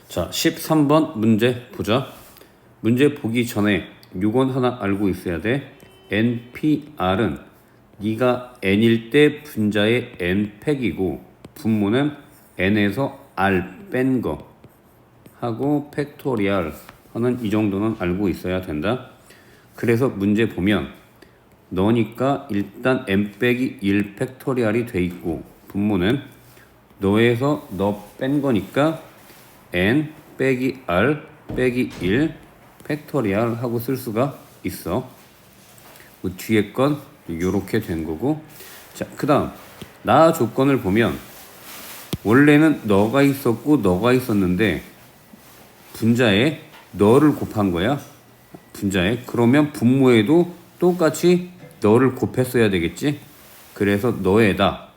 자, 13번 문제 보자. 문제 보기 전에 요건 하나 알고 있어야 돼. NPR은 네가 n일 때 분자의 n팩이고 분모는 n에서 r 뺀 거 하고 팩토리얼 하는 이 정도는 알고 있어야 된다. 그래서 문제 보면 너니까 일단 n 빼기 1 팩토리얼이 돼 있고 분모는 너에서 너 뺀 거니까 n 빼기 r 빼기 1 팩토리얼 하고 쓸 수가 있어. 그 뒤에 건 요렇게 된 거고. 자, 그 다음 나 조건을 보면 원래는 너가 있었고 너가 있었는데 분자에 너를 곱한 거야. 분자에. 그러면 분모에도 똑같이 너를 곱했어야 되겠지. 그래서 너에다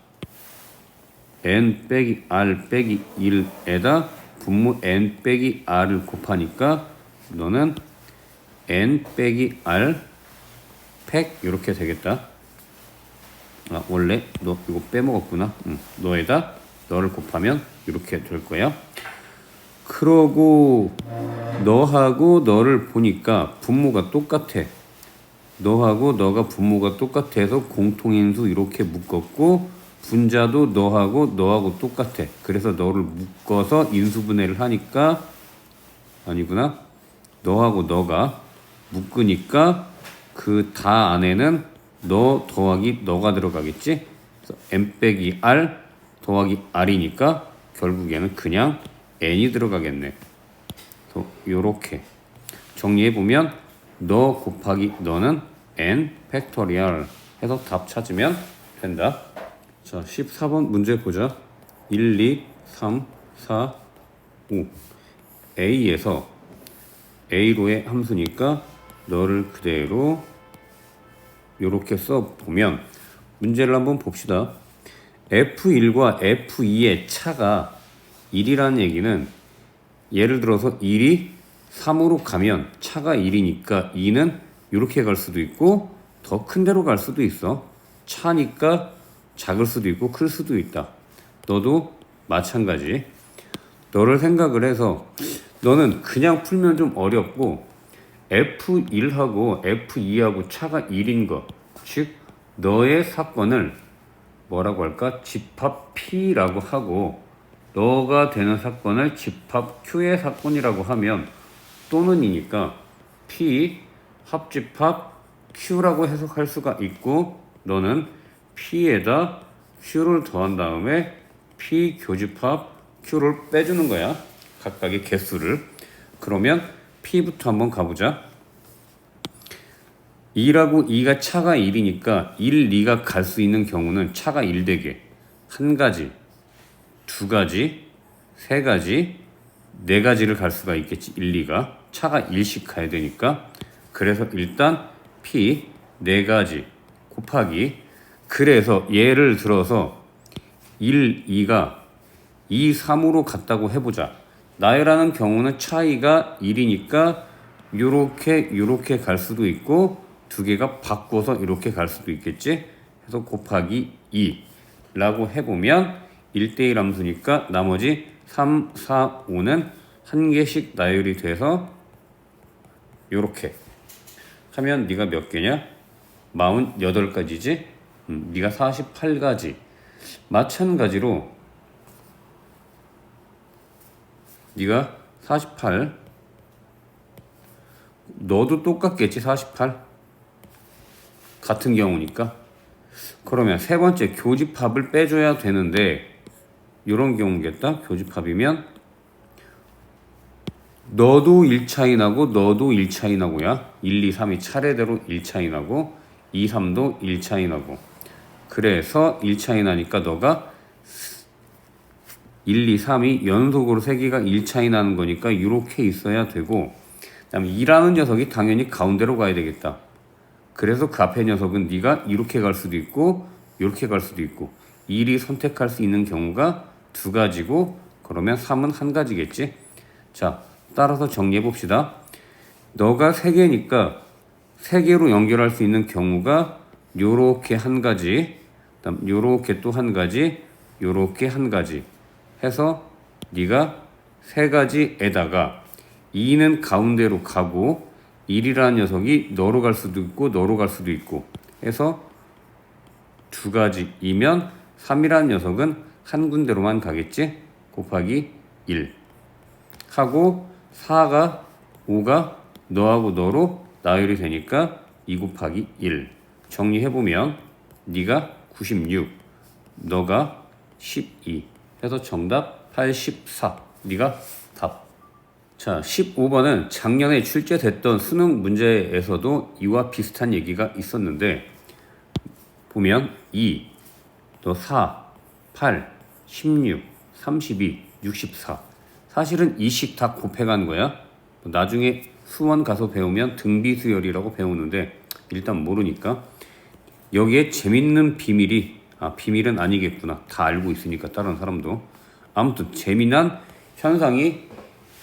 n 빼기 r 빼기 1에다 분모 n 빼기 r을 곱하니까 너는 n 빼기 r 팩 이렇게 되겠다. 아, 원래 너 이거 빼먹었구나. 너에다 너를 곱하면 이렇게 될 거야. 그러고 너하고 너를 보니까 분모가 똑같아. 너하고 너가 분모가 똑같아서 공통인수 이렇게 묶었고 분자도 너하고 너하고 똑같아. 그래서 너를 묶어서 인수분해를 하니까 아니구나. 너하고 너가 묶으니까 그 다 안에는 너 더하기 너가 들어가겠지. 그래서 n 빼기 r 더하기 r이니까 결국에는 그냥 n이 들어가겠네. 요렇게 정리해보면 너 곱하기 너는 n 팩토리얼 해서 답 찾으면 된다. 자, 14번 문제 보자. 1, 2, 3, 4, 5 A에서 A로의 함수니까 너를 그대로 요렇게 써보면 문제를 한번 봅시다. F1과 F2의 차가 1이라는 얘기는 예를 들어서 1이 3으로 가면 차가 1이니까 2는 이렇게 갈 수도 있고 더 큰 데로 갈 수도 있어. 차니까 작을 수도 있고 클 수도 있다. 너도 마찬가지. 너를 생각을 해서 너는 그냥 풀면 좀 어렵고 F1하고 F2하고 차가 1인 것, 즉 너의 사건을 뭐라고 할까? 집합 P라고 하고 너가 되는 사건을 집합 Q의 사건이라고 하면 또는이니까 P 합집합 Q라고 해석할 수가 있고 너는 P에다 Q를 더한 다음에 P 교집합 Q를 빼주는 거야. 각각의 개수를. 그러면 P부터 한번 가보자. 2라고 2가 차가 1이니까 1, 2가 갈 수 있는 경우는 차가 1 되게 한 가지, 두 가지, 세 가지, 네 가지를 갈 수가 있겠지. 1, 2가 차가 1씩 가야 되니까. 그래서 일단 P 네 가지 곱하기 그래서 예를 들어서 1, 2가 2, 3으로 갔다고 해보자. 나이라는 경우는 차이가 1이니까 요렇게 갈 수도 있고 두 개가 바꿔서 이렇게 갈 수도 있겠지. 해서 곱하기 2라고 해보면 1대1 함수니까 나머지 3, 4, 5는 한 개씩 나열이 돼서 요렇게 하면 네가 몇 개냐? 48가지지? 네가 48가지. 마찬가지로 네가 48 너도 똑같겠지. 48 같은 경우니까. 그러면 세 번째 교집합을 빼줘야 되는데 이런 경우겠다. 교집합이면 너도 1차이 나고 너도 1차이 나고야. 1, 2, 3이 차례대로 1차이 나고 2, 3도 1차이 나고 그래서 1차이 나니까 너가 1, 2, 3이 연속으로 3개가 1차이 나는 거니까 이렇게 있어야 되고 그 다음에 2라는 녀석이 당연히 가운데로 가야 되겠다. 그래서 그 앞에 녀석은 네가 이렇게 갈 수도 있고 이렇게 갈 수도 있고 1이 선택할 수 있는 경우가 두 가지고 그러면 3은 한 가지겠지. 자, 따라서 정리해 봅시다. 너가 3개니까 3개로 연결할 수 있는 경우가 요렇게 한 가지, 그다음 요렇게 또 한 가지, 요렇게 한 가지 해서 네가 세 가지에다가 2는 가운데로 가고 1이라는 녀석이 너로 갈 수도 있고 너로 갈 수도 있고 해서 두 가지이면 3이라는 녀석은 한 군데로만 가겠지? 곱하기 1 하고 4가 5가 너하고 너로 나열이 되니까 2 곱하기 1 정리해보면 네가 96 너가 12 해서 정답 84 네가 답. 자 15번은 작년에 출제됐던 수능 문제에서도 이와 비슷한 얘기가 있었는데 보면 2, 또 4, 8, 16, 32, 64 사실은 2씩 다 곱해간 거야. 나중에 수원 가서 배우면 등비수열이라고 배우는데 일단 모르니까 여기에 재밌는 비밀이 비밀은 아니겠구나. 다 알고 있으니까 다른 사람도 아무튼 재미난 현상이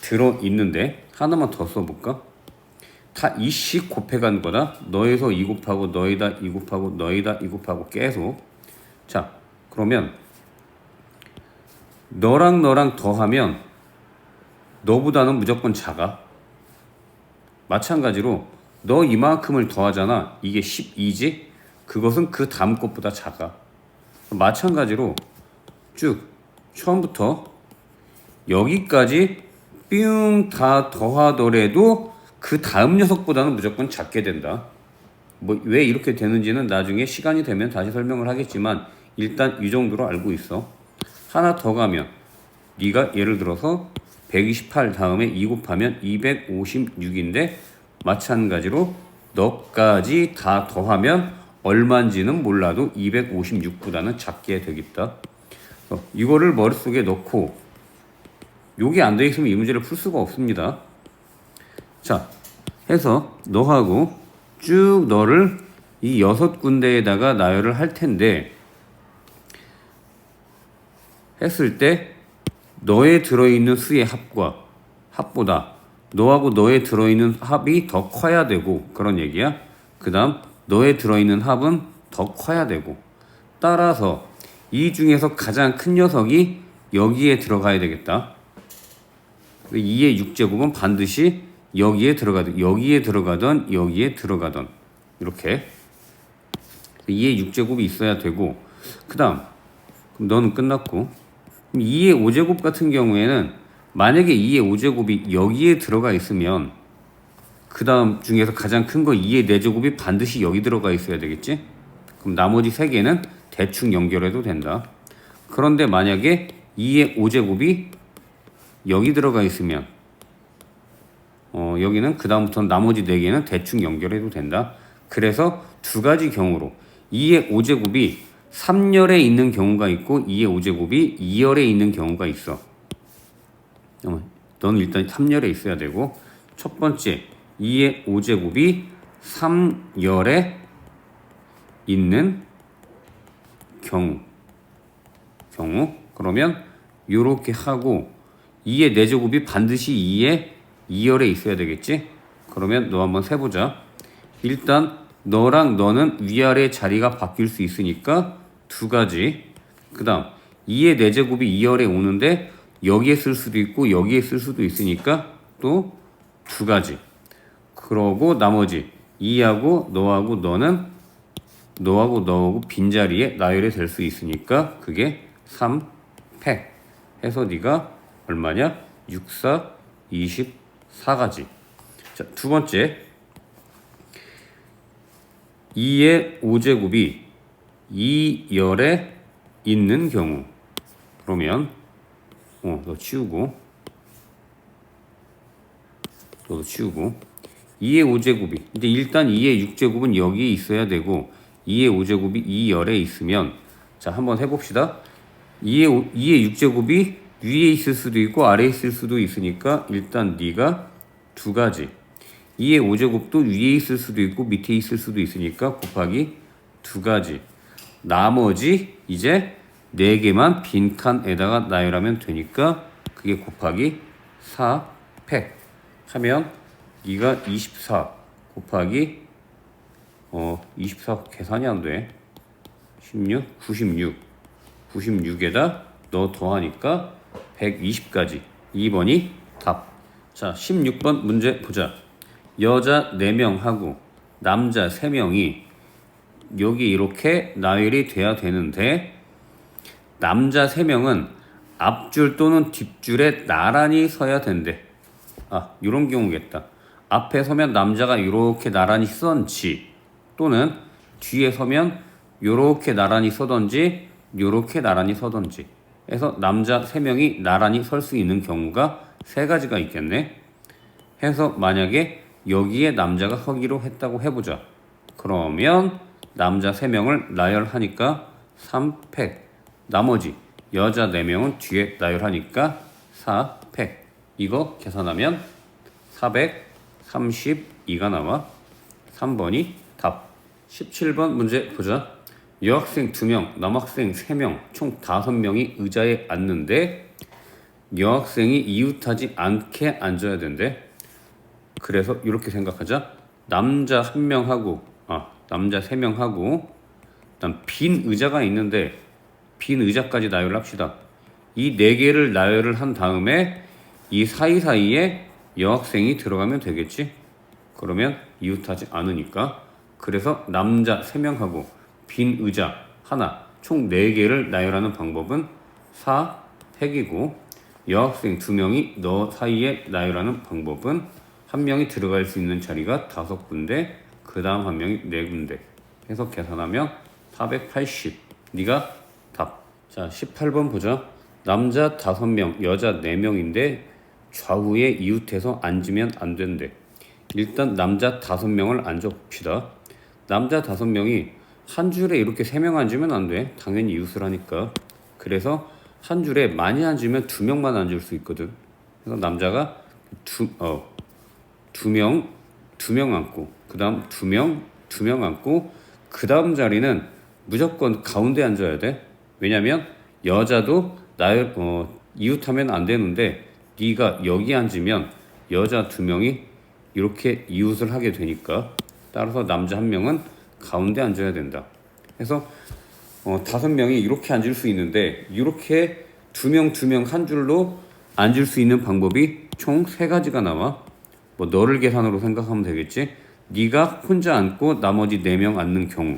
들어있는데 하나만 더 써볼까? 다 2씩 곱해간 거다. 너에서 2 곱하고 너에다 2 곱하고 너에다 2 곱하고 계속. 자 그러면 너랑 너랑 더하면 너보다는 무조건 작아. 마찬가지로 너 이만큼을 더하잖아. 이게 12지? 그것은 그 다음 것보다 작아. 마찬가지로 쭉 처음부터 여기까지 뿅 다 더하더라도 그 다음 녀석보다는 무조건 작게 된다. 뭐 왜 이렇게 되는지는 나중에 시간이 되면 다시 설명을 하겠지만 일단 이 정도로 알고 있어. 하나 더 가면 네가 예를 들어서 128 다음에 2 곱하면 256인데 마찬가지로 너까지 다 더하면 얼마인지는 몰라도 256보다는 작게 되겠다. 이거를 머릿속에 넣고 요게 안 돼 있으면 이 문제를 풀 수가 없습니다. 자 해서 너하고 쭉 너를 이 6군데에다가 나열을 할 텐데 했을 때 너에 들어있는 수의 합보다 너하고 너에 들어있는 합이 더 커야 되고 그런 얘기야. 그 다음 너에 들어있는 합은 더 커야 되고 따라서 이 중에서 가장 큰 녀석이 여기에 들어가야 되겠다. 2의 6제곱은 반드시 여기에 들어가던 여기에 들어가던 이렇게 2의 6제곱이 있어야 되고 그 다음 그럼 너는 끝났고 2의 5제곱 같은 경우에는 만약에 2의 5제곱이 여기에 들어가 있으면 그 다음 중에서 가장 큰 거 2의 4제곱이 반드시 여기 들어가 있어야 되겠지? 그럼 나머지 3개는 대충 연결해도 된다. 그런데 만약에 2의 5제곱이 여기 들어가 있으면 여기는 그 다음부터는 나머지 4개는 대충 연결해도 된다. 그래서 두 가지 경우로 2의 5제곱이 3열에 있는 경우가 있고 2의 5제곱이 2열에 있는 경우가 있어. 너는 일단 3열에 있어야 되고 첫 번째 2의 5제곱이 3열에 있는 경우 그러면 요렇게 하고 2의 4제곱이 반드시 2의 2열에 있어야 되겠지? 그러면 너 한번 세보자. 일단 너랑 너는 위아래 자리가 바뀔 수 있으니까 두 가지. 그 다음 2의 4제곱이 2열에 오는데 여기에 쓸 수도 있고 여기에 쓸 수도 있으니까 또 두 가지. 그러고 나머지 2하고 너하고 너는 너하고 너하고 빈자리에 나열이 될 수 있으니까 그게 3팩 해서 네가 얼마냐? 6, 4, 24가지. 자, 두 번째 2의 5제곱이 2열에 있는 경우 그러면 너 치우고 너도 치우고 2의 5제곱이 근데 일단 2의 6제곱은 여기에 있어야 되고 2의 5제곱이 2열에 있으면 자 한번 해봅시다. 2의 6제곱이 위에 있을 수도 있고 아래에 있을 수도 있으니까 일단 네가 두 가지 2의 5제곱도 위에 있을 수도 있고 밑에 있을 수도 있으니까 곱하기 두 가지 나머지 이제 4개만 빈칸에다가 나열하면 되니까 그게 곱하기 4팩 하면 네가 24 곱하기 24 계산이 안 돼. 96 96에다 너 더하니까 120까지 2번이 답. 자, 16번 문제 보자. 여자 4명하고 남자 3명이 여기 이렇게 나열이 돼야 되는데 남자 3명은 앞줄 또는 뒷줄에 나란히 서야 된대. 이런 경우겠다. 앞에 서면 남자가 이렇게 나란히 서던지 또는 뒤에 서면 이렇게 나란히 서던지 이렇게 나란히 서던지 해서 남자 3명이 나란히 설 수 있는 경우가 3가지가 있겠네. 해서 만약에 여기에 남자가 서기로 했다고 해보자. 그러면 남자 3명을 나열하니까 3팩. 나머지 여자 4명은 뒤에 나열하니까 4팩. 이거 계산하면 432가 나와. 3번이 답. 17번 문제 보자. 여학생 2명, 남학생 3명, 총 5명이 의자에 앉는데 여학생이 이웃하지 않게 앉아야 된대. 그래서 이렇게 생각하자. 남자 1명하고 남자 3명하고 일단 빈 의자가 있는데 빈 의자까지 나열합시다. 이 4개를 나열을 한 다음에 이 사이사이에 여학생이 들어가면 되겠지. 그러면 이웃하지 않으니까. 그래서 남자 3명하고 빈 의자 하나 총 4개를 나열하는 방법은 4팩이고 여학생 2명이 너 사이에 나열하는 방법은 한 명이 들어갈 수 있는 자리가 5군데 그 다음 한 명이 4군데 해서 계산하면 480. 네가 답. 자, 18번 보자. 남자 5명 여자 4명인데 좌우에 이웃해서 앉으면 안 된대. 일단 남자 5명을 앉아 봅시다. 남자 5명이 한 줄에 이렇게 3명 앉으면 안 돼. 당연히 이웃을 하니까. 그래서 한 줄에 많이 앉으면 2명만 앉을 수 있거든. 그래서 남자가 두 명 앉고 그 다음 2명 앉고 그 다음 자리는 무조건 가운데 앉아야 돼. 왜냐면 여자도 이웃하면 안 되는데 네가 여기 앉으면 여자 2명이 이렇게 이웃을 하게 되니까 따라서 남자 1명은 가운데 앉아야 된다. 그래서 5명이 이렇게 앉을 수 있는데 이렇게 2명 한 줄로 앉을 수 있는 방법이 총 3가지가 나와. 뭐 너를 계산으로 생각하면 되겠지. 네가 혼자 앉고 나머지 4명 앉는 경우,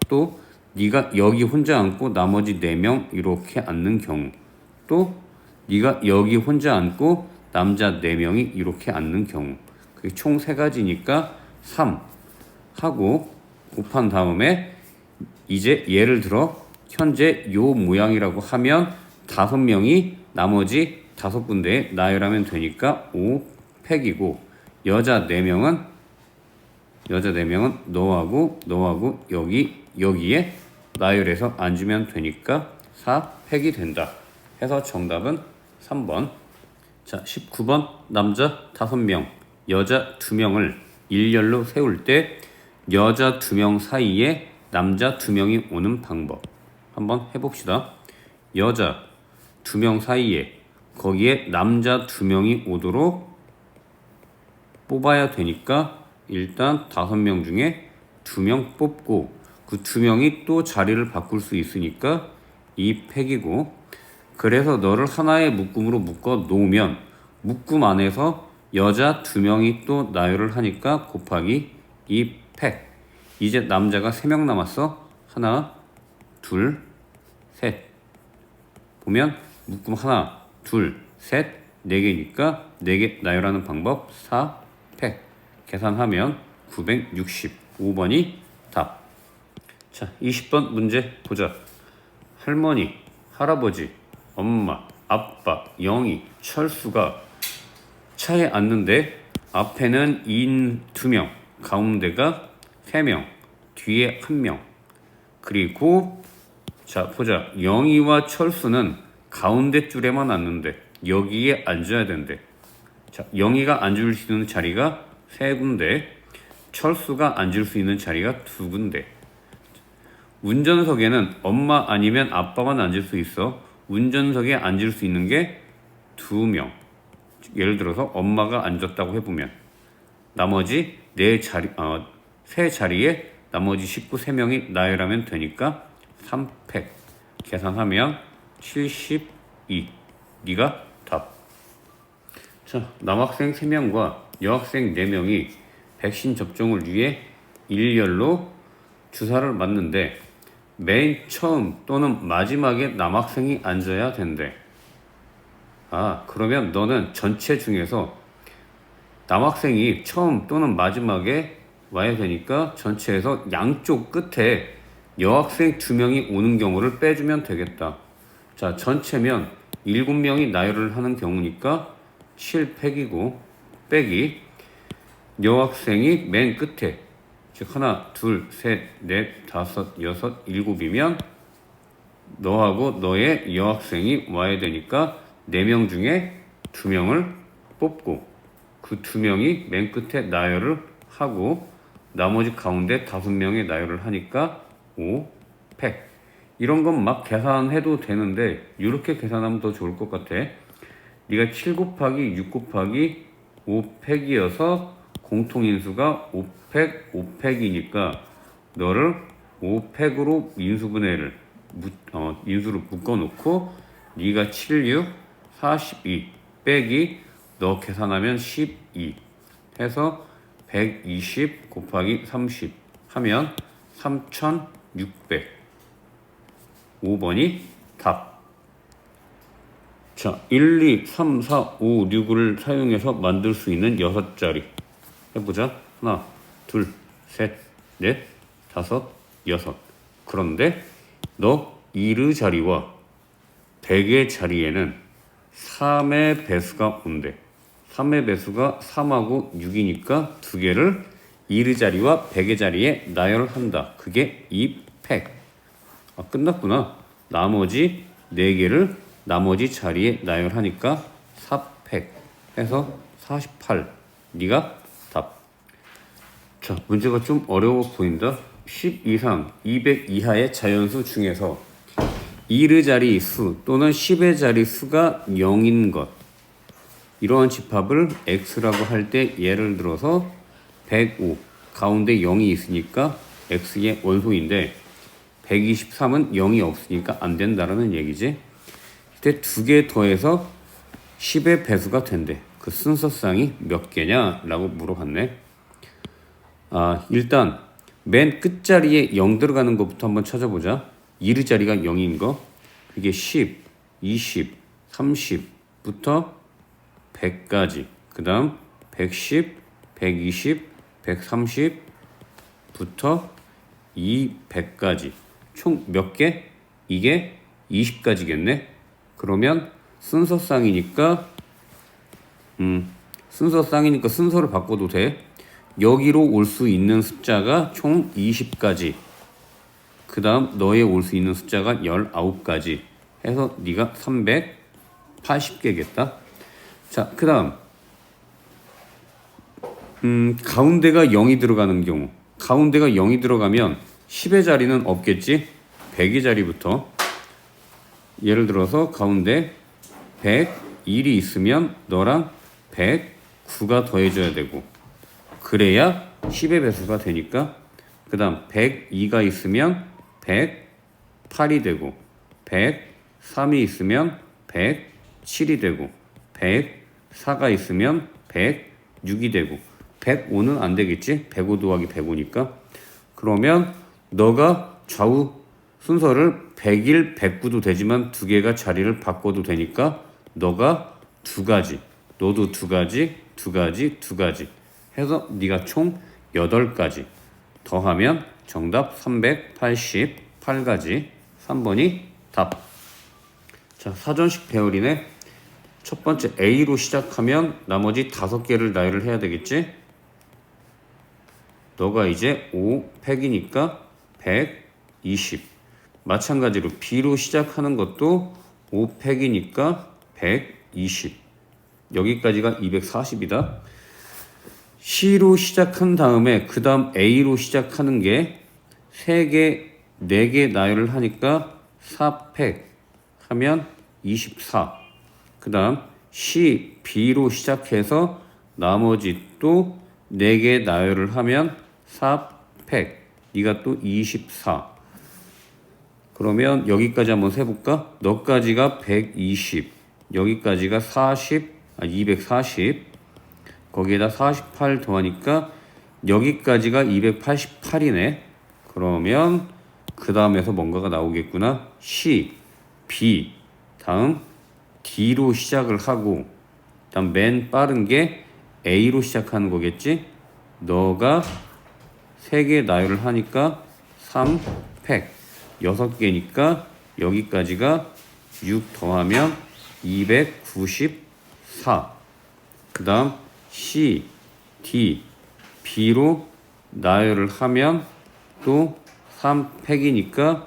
또 네가 여기 혼자 앉고 나머지 4명 이렇게 앉는 경우, 또 네가 여기 혼자 앉고 남자 4명이 이렇게 앉는 경우. 그게 총 3가지니까 3 하고 곱한 다음에 이제 예를 들어 현재 요 모양이라고 하면 5명이 나머지 5군데에 나열하면 되니까 5팩이고 여자 4명은 너하고 여기에 나열해서 앉으면 되니까 4팩이 된다. 해서 정답은 3번. 자, 19번 남자 5명 여자 2명을 일렬로 세울 때 여자 2명 사이에 남자 2명이 오는 방법 한번 해봅시다. 여자 2명 사이에 거기에 남자 2명이 오도록 뽑아야 되니까 일단 5명 중에 2명 뽑고 그 2명이 또 자리를 바꿀 수 있으니까 2팩이고, 그래서 너를 하나의 묶음으로 묶어 놓으면 묶음 안에서 여자 2명이 또 나열을 하니까 곱하기 2팩. 이제 남자가 3명 남았어. 하나, 둘, 셋. 보면 묶음 하나, 둘, 셋, 4개니까 4개 나열하는 방법 4팩. 계산하면 965번이 답. 자, 20번 문제 보자. 할머니, 할아버지, 엄마, 아빠, 영희, 철수가 차에 앉는데 앞에는 인 2명, 가운데가 3명, 뒤에 1명. 그리고 자 보자. 영희와 철수는 가운데 줄에만 앉는데 여기에 앉아야 된대. 자, 영희가 앉을 수 있는 자리가 3군데, 철수가 앉을 수 있는 자리가 2군데. 운전석에는 엄마 아니면 아빠만 앉을 수 있어. 운전석에 앉을 수 있는 게 2명. 예를 들어서 엄마가 앉았다고 해보면 나머지 3자리에 나머지 식구 3명이 나열하면 되니까 3팩. 계산하면 72. 네가 답. 자, 남학생 3명과 여학생 4명이 백신 접종을 위해 일렬로 주사를 맞는데 맨 처음 또는 마지막에 남학생이 앉아야 된대. 그러면 너는 전체 중에서 남학생이 처음 또는 마지막에 와야 되니까 전체에서 양쪽 끝에 여학생 2명이 오는 경우를 빼주면 되겠다. 자, 전체면 7명이 나열을 하는 경우니까 7팩이고 빼기 여학생이 맨 끝에, 즉 하나, 둘, 셋, 넷, 다섯, 여섯, 일곱이면 너하고 너의 여학생이 와야 되니까 4명 중에 2명을 뽑고 그 2명이 맨 끝에 나열을 하고 나머지 가운데 5명의 나열을 하니까 5팩. 이런 건 막 계산해도 되는데 이렇게 계산하면 더 좋을 것 같아. 네가 7 곱하기 6 곱하기 5팩이어서 공통인수가 5팩, 5팩이니까 너를 5팩으로 인수분해를 인수를 묶어놓고 네가 7, 6, 42 빼기 너 계산하면 12 해서 120 곱하기 30 하면 3600. 5번이 답. 자, 1, 2, 3, 4, 5, 6을 사용해서 만들 수 있는 6자리 해보자. 하나, 둘, 셋, 넷, 다섯, 여섯. 그런데 너 1의 자리와 100의 자리에는 3의 배수가 온대. 3의 배수가 3하고 6이니까 2개를 1의 자리와 100의 자리에 나열한다. 그게 2팩. 끝났구나. 나머지 4개를 나머지 자리에 나열하니까 4팩 해서 48. 네가 답. 자, 문제가 좀 어려워 보인다. 10 이상 200 이하의 자연수 중에서 1의 자리 수 또는 10의 자리 수가 0인 것, 이러한 집합을 x라고 할 때 예를 들어서 105 가운데 0이 있으니까 x의 원소인데 123은 0이 없으니까 안 된다라는 얘기지. 그때 2개 더해서 10의 배수가 된대. 그 순서쌍이 몇 개냐? 라고 물어봤네. 일단 맨 끝자리에 0 들어가는 것부터 한번 찾아보자. 1의 자리가 0인 거. 그게 10, 20, 30부터 100까지. 그 다음 110, 120, 130부터 200까지. 총 몇 개? 이게 20가지겠네. 그러면 순서쌍이니까 순서를 바꿔도 돼. 여기로 올 수 있는 숫자가 총 20가지. 그 다음 너에 올 수 있는 숫자가 19가지 해서 네가 380개겠다. 자, 그 다음 가운데가 0이 들어가는 경우, 가운데가 0이 들어가면 10의 자리는 없겠지. 100의 자리부터 예를 들어서 가운데 101이 있으면 너랑 109가 더해져야 되고 그래야 10의 배수가 되니까. 그 다음 102가 있으면 108이 되고 103이 있으면 107이 되고 104가 있으면 106이 되고 105는 안 되겠지. 105 더하기 105니까. 그러면 너가 좌우 순서를 101, 109도 되지만 2개가 자리를 바꿔도 되니까 너가 2가지, 너도 2가지, 2가지, 2가지 해서 네가 총 8가지 더하면 정답 388가지. 3번이 답. 자, 사전식 배열이네. 첫 번째 A로 시작하면 나머지 5개를 나열을 해야 되겠지. 너가 이제 5팩이니까 120. 마찬가지로 B로 시작하는 것도 5팩이니까 120. 여기까지가 240이다. C로 시작한 다음에 그 다음 A로 시작하는 게 3개, 4개 나열을 하니까 4팩 하면 24. 그 다음 C, B로 시작해서 나머지 또 4개 나열을 하면 4팩. 네가 또 24. 그러면 여기까지 한번 세볼까? 너까지가 120, 여기까지가 40, 240 거기에다 48 더하니까 여기까지가 288이네. 그러면 그 다음에서 뭔가가 나오겠구나. C, B, 다음 D로 시작을 하고 다음 맨 빠른 게 A로 시작하는 거겠지. 너가 3개 나열을 하니까 3팩 6개니까 여기까지가 6 더하면 294. 그 다음 C, D, B로 나열을 하면 또 3팩이니까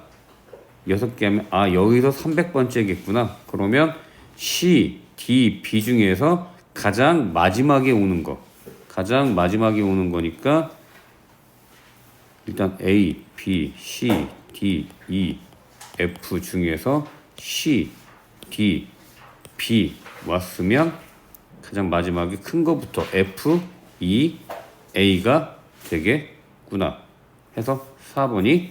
6개 하면 여기서 300번째겠구나. 그러면 C, D, B 중에서 가장 마지막에 오는 거니까 일단 A, B, C, D, E, F 중에서 C, D, B 왔으면 가장 마지막에 큰 거부터 F, E, A가 되겠구나 해서 4번이